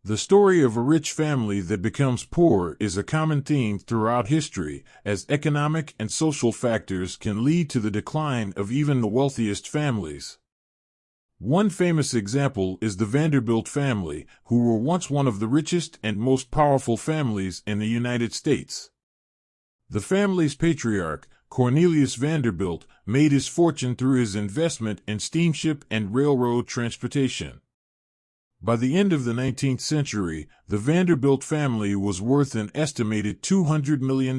The story of a rich family that becomes poor is a common theme throughout history, as economic and social factors can lead to the decline of even the wealthiest families. One famous example is the Vanderbilt family, who were once one of the richest and most powerful families in the United States. The family's patriarch, Cornelius Vanderbilt, made his fortune through his investment in steamship and railroad transportation. By the end of the 19th century, the Vanderbilt family was worth an estimated $200 million,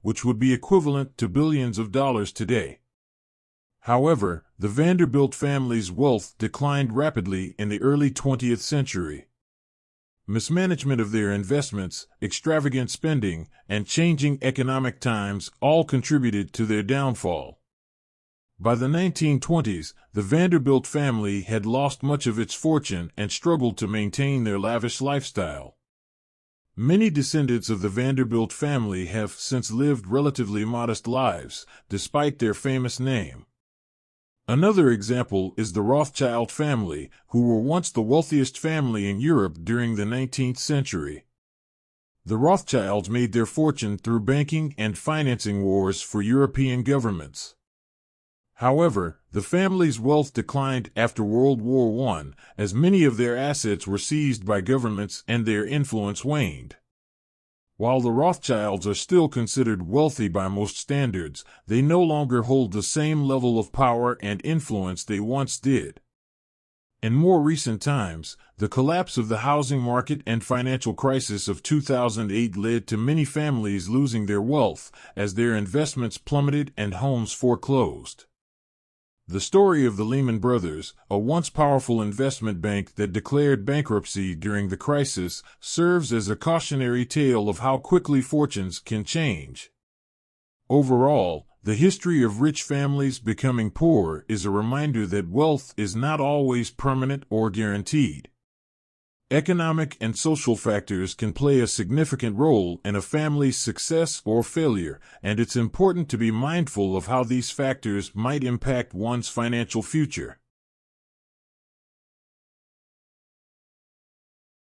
which would be equivalent to billions of dollars today. However, the Vanderbilt family's wealth declined rapidly in the early 20th century. Mismanagement of their investments, extravagant spending, and changing economic times all contributed to their downfall. By the 1920s, the Vanderbilt family had lost much of its fortune and struggled to maintain their lavish lifestyle. Many descendants of the Vanderbilt family have since lived relatively modest lives, despite their famous name. Another example is the Rothschild family, who were once the wealthiest family in Europe during the 19th century. The Rothschilds made their fortune through banking and financing wars for European governments. However, the family's wealth declined after World War I, as many of their assets were seized by governments and their influence waned. While the Rothschilds are still considered wealthy by most standards, they no longer hold the same level of power and influence they once did. In more recent times, the collapse of the housing market and financial crisis of 2008 led to many families losing their wealth, as their investments plummeted and homes foreclosed. The story of the Lehman Brothers, a once powerful investment bank that declared bankruptcy during the crisis, serves as a cautionary tale of how quickly fortunes can change. Overall, the history of rich families becoming poor is a reminder that wealth is not always permanent or guaranteed. Economic and social factors can play a significant role in a family's success or failure, and it's important to be mindful of how these factors might impact one's financial future.